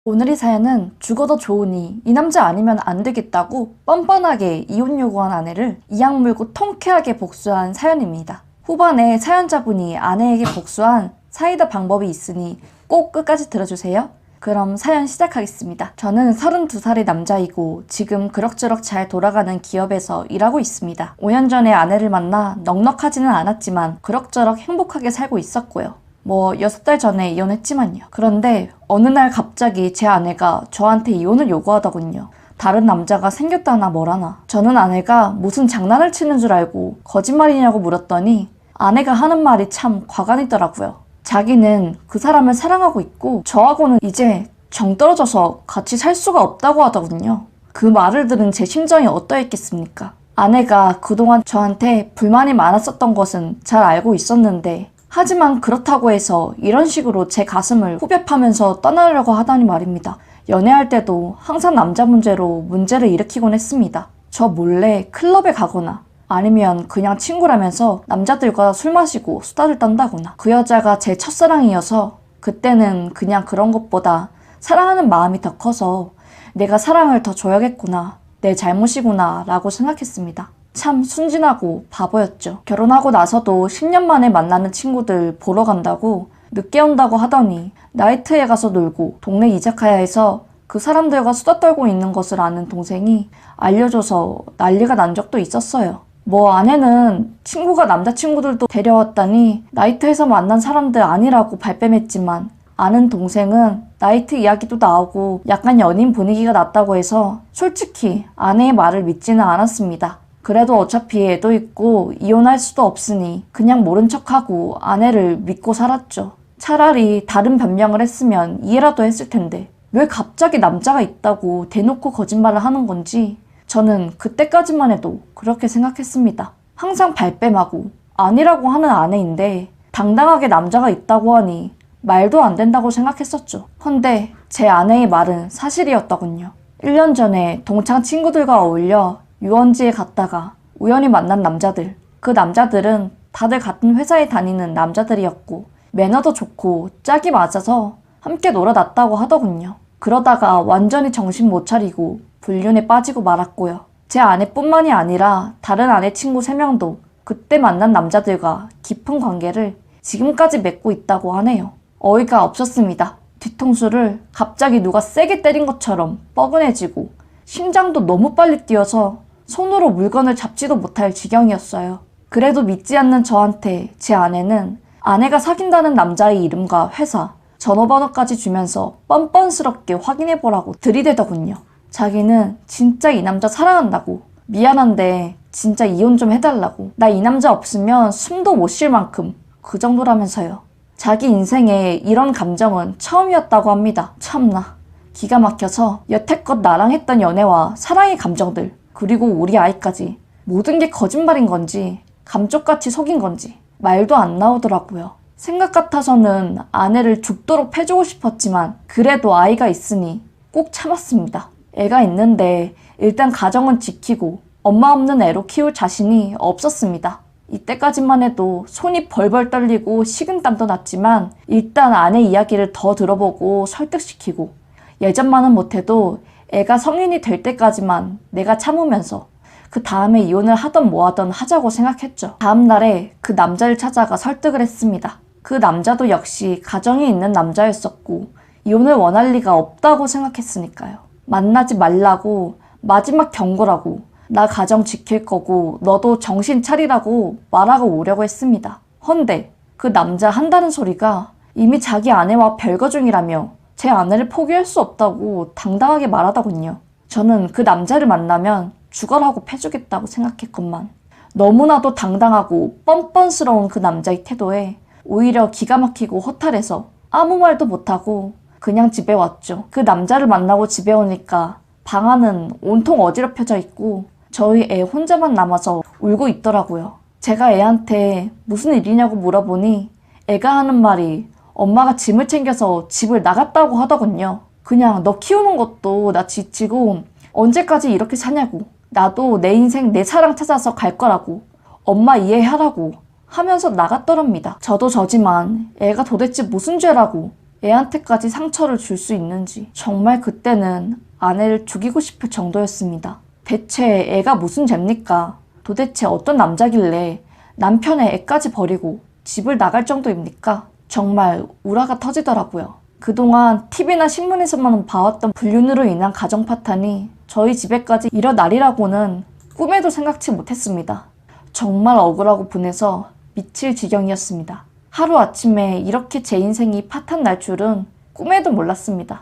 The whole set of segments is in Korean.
오늘의 사연은 죽어도 좋으니 이 남자 아니면 안 되겠다고 뻔뻔하게 이혼 요구한 아내를 이악 물고 통쾌하게 복수한 사연입니다. 후반에 사연자분이 아내에게 복수한 사이다 방법이 있으니 꼭 끝까지 들어주세요. 그럼 사연 시작하겠습니다. 저는 32살의 남자이고 지금 그럭저럭 잘 돌아가는 기업에서 일하고 있습니다. 5년 전에 아내를 만나 넉넉하지는 않았지만 그럭저럭 행복하게 살고 있었고요. 6달 전에 이혼했지만요. 그런데 어느 날 갑자기 제 아내가 저한테 이혼을 요구하더군요. 다른 남자가 생겼다나 뭐라나. 저는 아내가 무슨 장난을 치는 줄 알고 거짓말이냐고 물었더니 아내가 하는 말이 참 과간이더라고요. 자기는 그 사람을 사랑하고 있고 저하고는 이제 정 떨어져서 같이 살 수가 없다고 하더군요. 그 말을 들은 제 심정이 어떠했겠습니까? 아내가 그동안 저한테 불만이 많았었던 것은 잘 알고 있었는데 하지만 그렇다고 해서 이런 식으로 제 가슴을 후벼 파면서 떠나려고 하다니 말입니다. 연애할 때도 항상 남자 문제로 문제를 일으키곤 했습니다. 저 몰래 클럽에 가거나 아니면 그냥 친구라면서 남자들과 술 마시고 수다를 떤다거나. 그 여자가 제 첫사랑이어서 그때는 그냥 그런 것보다 사랑하는 마음이 더 커서 내가 사랑을 더 줘야겠구나, 내 잘못이구나 라고 생각했습니다. 참 순진하고 바보였죠. 결혼하고 나서도 10년 만에 만나는 친구들 보러 간다고 늦게 온다고 하더니 나이트에 가서 놀고 동네 이자카야에서 그 사람들과 수다 떨고 있는 것을 아는 동생이 알려줘서 난리가 난 적도 있었어요. 아내는 친구가 남자친구들도 데려왔다니 나이트에서 만난 사람들 아니라고 발뺌했지만 아는 동생은 나이트 이야기도 나오고 약간 연인 분위기가 났다고 해서 솔직히 아내의 말을 믿지는 않았습니다. 그래도 어차피 애도 있고 이혼할 수도 없으니 그냥 모른 척하고 아내를 믿고 살았죠. 차라리 다른 변명을 했으면 이해라도 했을 텐데 왜 갑자기 남자가 있다고 대놓고 거짓말을 하는 건지 저는 그때까지만 해도 그렇게 생각했습니다. 항상 발뺌하고 아니라고 하는 아내인데 당당하게 남자가 있다고 하니 말도 안 된다고 생각했었죠. 헌데 제 아내의 말은 사실이었더군요. 1년 전에 동창 친구들과 어울려 유원지에 갔다가 우연히 만난 남자들. 그 남자들은 다들 같은 회사에 다니는 남자들이었고 매너도 좋고 짝이 맞아서 함께 놀아놨다고 하더군요. 그러다가 완전히 정신 못 차리고 불륜에 빠지고 말았고요. 제 아내뿐만이 아니라 다른 아내 친구 3명도 그때 만난 남자들과 깊은 관계를 지금까지 맺고 있다고 하네요. 어이가 없었습니다. 뒤통수를 갑자기 누가 세게 때린 것처럼 뻐근해지고 심장도 너무 빨리 뛰어서 손으로 물건을 잡지도 못할 지경이었어요. 그래도 믿지 않는 저한테 제 아내는 아내가 사귄다는 남자의 이름과 회사, 전화번호까지 주면서 뻔뻔스럽게 확인해보라고 들이대더군요. 자기는 진짜 이 남자 사랑한다고, 미안한데 진짜 이혼 좀 해달라고, 나 이 남자 없으면 숨도 못 쉴 만큼 그 정도라면서요. 자기 인생에 이런 감정은 처음이었다고 합니다. 참나 기가 막혀서 여태껏 나랑 했던 연애와 사랑의 감정들 그리고 우리 아이까지 모든 게 거짓말인 건지 감쪽같이 속인 건지 말도 안 나오더라고요. 생각 같아서는 아내를 죽도록 패주고 싶었지만 그래도 아이가 있으니 꼭 참았습니다. 애가 있는데 일단 가정은 지키고 엄마 없는 애로 키울 자신이 없었습니다. 이때까지만 해도 손이 벌벌 떨리고 식은땀도 났지만 일단 아내 이야기를 더 들어보고 설득시키고 예전만은 못해도 애가 성인이 될 때까지만 내가 참으면서 그 다음에 이혼을 하던 뭐하던 하자고 생각했죠. 다음 날에 그 남자를 찾아가 설득을 했습니다. 그 남자도 역시 가정이 있는 남자였었고 이혼을 원할 리가 없다고 생각했으니까요. 만나지 말라고 마지막 경고라고 나 가정 지킬 거고 너도 정신 차리라고 말하고 오려고 했습니다. 헌데 그 남자 한다는 소리가 이미 자기 아내와 별거 중이라며 제 아내를 포기할 수 없다고 당당하게 말하더군요. 저는 그 남자를 만나면 죽어라고 패주겠다고 생각했건만 너무나도 당당하고 뻔뻔스러운 그 남자의 태도에 오히려 기가 막히고 허탈해서 아무 말도 못하고 그냥 집에 왔죠. 그 남자를 만나고 집에 오니까 방 안은 온통 어지럽혀져 있고 저희 애 혼자만 남아서 울고 있더라고요. 제가 애한테 무슨 일이냐고 물어보니 애가 하는 말이 엄마가 짐을 챙겨서 집을 나갔다고 하더군요. 그냥 너 키우는 것도 나 지치고 언제까지 이렇게 사냐고, 나도 내 인생 내 사랑 찾아서 갈 거라고, 엄마 이해하라고 하면서 나갔더랍니다. 저도 저지만 애가 도대체 무슨 죄라고 애한테까지 상처를 줄 수 있는지 정말 그때는 아내를 죽이고 싶을 정도였습니다. 대체 애가 무슨 죄입니까? 도대체 어떤 남자길래 남편의 애까지 버리고 집을 나갈 정도입니까? 정말 우라가 터지더라고요. 그동안 TV나 신문에서만 봐왔던 불륜으로 인한 가정 파탄이 저희 집에까지 일어나리라고는 꿈에도 생각지 못했습니다. 정말 억울하고 분해서 미칠 지경이었습니다. 하루아침에 이렇게 제 인생이 파탄 날 줄은 꿈에도 몰랐습니다.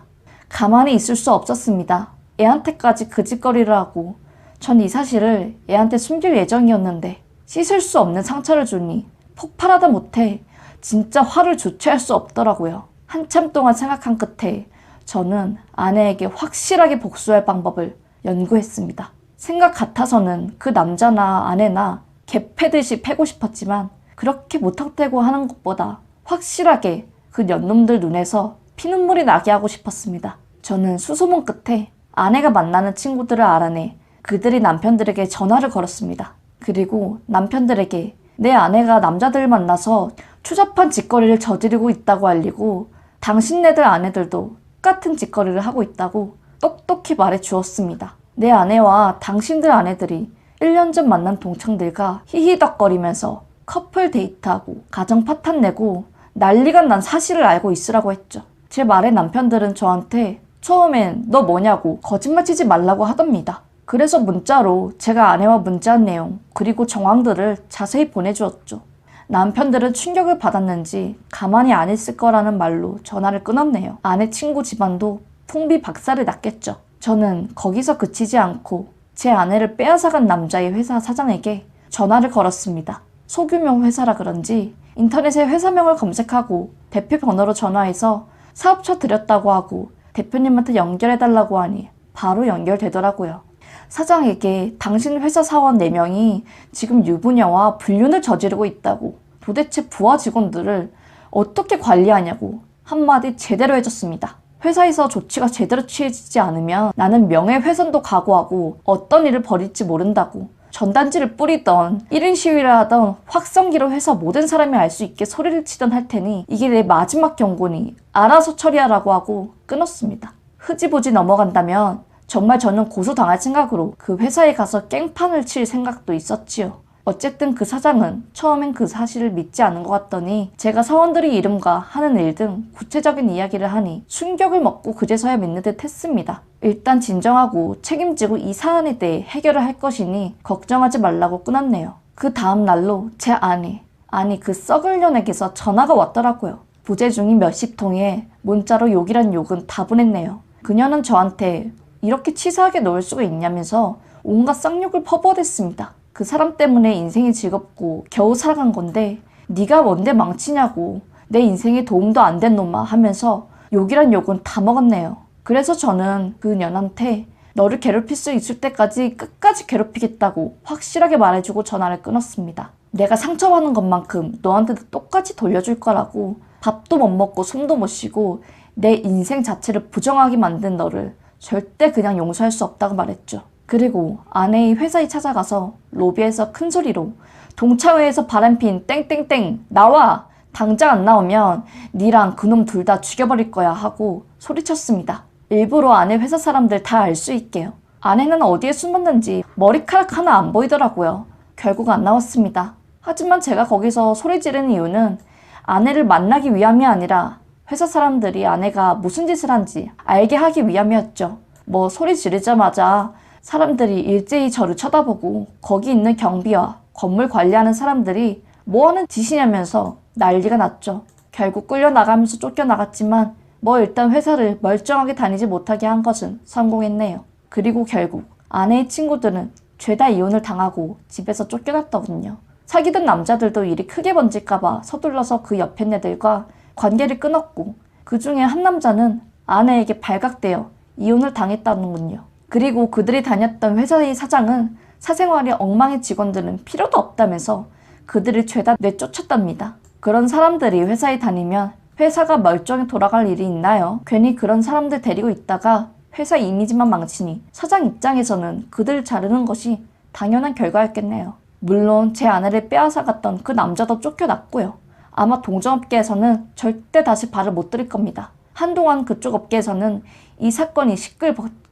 가만히 있을 수 없었습니다. 애한테까지 그 짓거리를 하고 전 이 사실을 애한테 숨길 예정이었는데 씻을 수 없는 상처를 주니 폭발하다 못해 진짜 화를 주체할 수 없더라고요. 한참 동안 생각한 끝에 저는 아내에게 확실하게 복수할 방법을 연구했습니다. 생각 같아서는 그 남자나 아내나 개 패듯이 패고 싶었지만 그렇게 무턱대고 하는 것보다 확실하게 그 년놈들 눈에서 피눈물이 나게 하고 싶었습니다. 저는 수소문 끝에 아내가 만나는 친구들을 알아내 그들이 남편들에게 전화를 걸었습니다. 그리고 남편들에게 내 아내가 남자들 만나서 추잡한 짓거리를 저지르고 있다고 알리고 당신네들 아내들도 똑같은 짓거리를 하고 있다고 똑똑히 말해 주었습니다. 내 아내와 당신들 아내들이 1년 전 만난 동창들과 히히덕거리면서 커플 데이트하고 가정 파탄 내고 난리가 난 사실을 알고 있으라고 했죠. 제 말에 남편들은 저한테 처음엔 너 뭐냐고 거짓말 치지 말라고 하답니다. 그래서 문자로 제가 아내와 문자한 내용 그리고 정황들을 자세히 보내주었죠. 남편들은 충격을 받았는지 가만히 안 있을 거라는 말로 전화를 끊었네요. 아내 친구 집안도 풍비박살을 났겠죠. 저는 거기서 그치지 않고 제 아내를 빼앗아간 남자의 회사 사장에게 전화를 걸었습니다. 소규모 회사라 그런지 인터넷에 회사명을 검색하고 대표 번호로 전화해서 사업처 드렸다고 하고 대표님한테 연결해달라고 하니 바로 연결되더라고요. 사장에게 당신 회사 사원 4명이 지금 유부녀와 불륜을 저지르고 있다고 도대체 부하 직원들을 어떻게 관리하냐고 한마디 제대로 해줬습니다. 회사에서 조치가 제대로 취해지지 않으면 나는 명예훼손도 각오하고 어떤 일을 벌일지 모른다고 전단지를 뿌리던 1인 시위를 하던 확성기로 회사 모든 사람이 알 수 있게 소리를 치던 할 테니 이게 내 마지막 경고니 알아서 처리하라고 하고 끊었습니다. 흐지부지 넘어간다면 정말 저는 고소당할 생각으로 그 회사에 가서 깽판을 칠 생각도 있었지요. 어쨌든 그 사장은 처음엔 그 사실을 믿지 않은 것 같더니 제가 사원들의 이름과 하는 일 등 구체적인 이야기를 하니 충격을 먹고 그제서야 믿는 듯 했습니다. 일단 진정하고 책임지고 이 사안에 대해 해결을 할 것이니 걱정하지 말라고 끊었네요. 그 다음 날로 제 아내, 아니 그 썩을 년에게서 전화가 왔더라고요. 부재 중인 몇십 통에 문자로 욕이란 욕은 다 보냈네요. 그녀는 저한테 이렇게 치사하게 놓을 수가 있냐면서 온갖 쌍욕을 퍼부어댔습니다. 그 사람 때문에 인생이 즐겁고 겨우 살아간 건데 네가 뭔데 망치냐고 내 인생에 도움도 안 된 놈아 하면서 욕이란 욕은 다 먹었네요. 그래서 저는 그 년한테 너를 괴롭힐 수 있을 때까지 끝까지 괴롭히겠다고 확실하게 말해주고 전화를 끊었습니다. 내가 상처받는 것만큼 너한테도 똑같이 돌려줄 거라고 밥도 못 먹고 숨도 못 쉬고 내 인생 자체를 부정하게 만든 너를 절대 그냥 용서할 수 없다고 말했죠. 그리고 아내의 회사에 찾아가서 로비에서 큰 소리로 동창회에서 바람핀 땡땡땡 나와! 당장 안 나오면 니랑 그놈 둘 다 죽여버릴 거야 하고 소리쳤습니다. 일부러 아내 회사 사람들 다 알 수 있게요. 아내는 어디에 숨었는지 머리카락 하나 안 보이더라고요. 결국 안 나왔습니다. 하지만 제가 거기서 소리 지르는 이유는 아내를 만나기 위함이 아니라 회사 사람들이 아내가 무슨 짓을 한지 알게 하기 위함이었죠. 뭐 소리 지르자마자 사람들이 일제히 저를 쳐다보고 거기 있는 경비와 건물 관리하는 사람들이 뭐하는 짓이냐면서 난리가 났죠. 결국 끌려나가면서 쫓겨나갔지만 뭐 일단 회사를 멀쩡하게 다니지 못하게 한 것은 성공했네요. 그리고 결국 아내의 친구들은 죄다 이혼을 당하고 집에서 쫓겨났더군요. 사귀던 남자들도 일이 크게 번질까봐 서둘러서 그 옆에 애들과 관계를 끊었고 그 중에 한 남자는 아내에게 발각되어 이혼을 당했다는군요. 그리고 그들이 다녔던 회사의 사장은 사생활이 엉망인 직원들은 필요도 없다면서 그들을 죄다 내쫓았답니다. 그런 사람들이 회사에 다니면 회사가 멀쩡히 돌아갈 일이 있나요? 괜히 그런 사람들 데리고 있다가 회사 이미지만 망치니 사장 입장에서는 그들을 자르는 것이 당연한 결과였겠네요. 물론 제 아내를 빼앗아갔던 그 남자도 쫓겨났고요. 아마 동종업계에서는 절대 다시 발을 못 들일 겁니다. 한동안 그쪽 업계에서는 이 사건이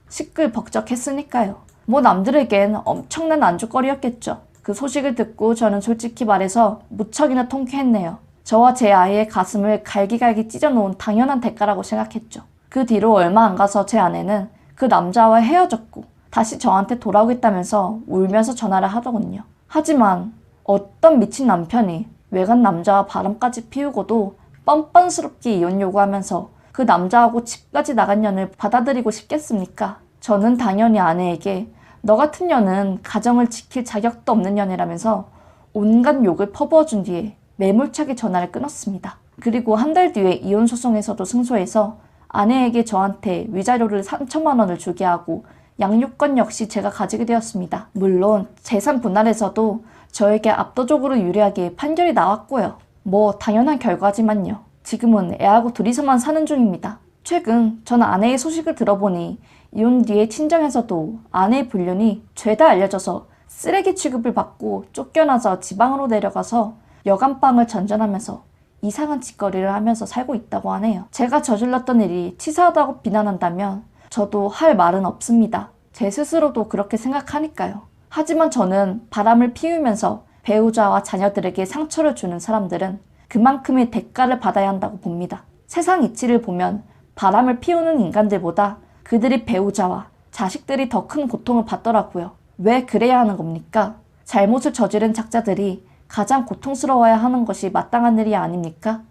시끌벅적했으니까요. 뭐 남들에겐 엄청난 안주거리였겠죠. 그 소식을 듣고 저는 솔직히 말해서 무척이나 통쾌했네요. 저와 제 아이의 가슴을 갈기갈기 찢어놓은 당연한 대가라고 생각했죠. 그 뒤로 얼마 안 가서 제 아내는 그 남자와 헤어졌고 다시 저한테 돌아오겠다면서 울면서 전화를 하더군요. 하지만 어떤 미친 남편이 외간 남자와 바람까지 피우고도 뻔뻔스럽게 이혼 요구하면서 그 남자하고 집까지 나간 년을 받아들이고 싶겠습니까? 저는 당연히 아내에게 너 같은 년은 가정을 지킬 자격도 없는 년이라면서 온갖 욕을 퍼부어준 뒤에 매몰차게 전화를 끊었습니다. 그리고 한 달 뒤에 이혼 소송에서도 승소해서 아내에게 저한테 위자료를 3천만 원을 주게 하고 양육권 역시 제가 가지게 되었습니다. 물론 재산 분할에서도 저에게 압도적으로 유리하게 판결이 나왔고요. 뭐 당연한 결과지만요. 지금은 애하고 둘이서만 사는 중입니다. 최근 전 아내의 소식을 들어보니 이혼 뒤에 친정에서도 아내의 불륜이 죄다 알려져서 쓰레기 취급을 받고 쫓겨나서 지방으로 내려가서 여간방을 전전하면서 이상한 짓거리를 하면서 살고 있다고 하네요. 제가 저질렀던 일이 치사하다고 비난한다면 저도 할 말은 없습니다. 제 스스로도 그렇게 생각하니까요. 하지만 저는 바람을 피우면서 배우자와 자녀들에게 상처를 주는 사람들은 그만큼의 대가를 받아야 한다고 봅니다. 세상 이치를 보면 바람을 피우는 인간들보다 그들이 배우자와 자식들이 더 큰 고통을 받더라고요. 왜 그래야 하는 겁니까? 잘못을 저지른 작자들이 가장 고통스러워야 하는 것이 마땅한 일이 아닙니까?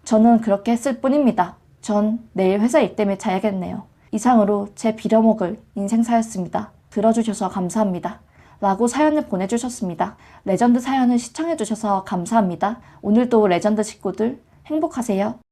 저는 그렇게 했을 뿐입니다. 전 내일 회사 일 때문에 자야겠네요. 이상으로 제 빌어먹을 인생사였습니다. 들어주셔서 감사합니다. 라고 사연을 보내주셨습니다. 레전드 사연을 시청해주셔서 감사합니다. 오늘도 레전드 식구들 행복하세요.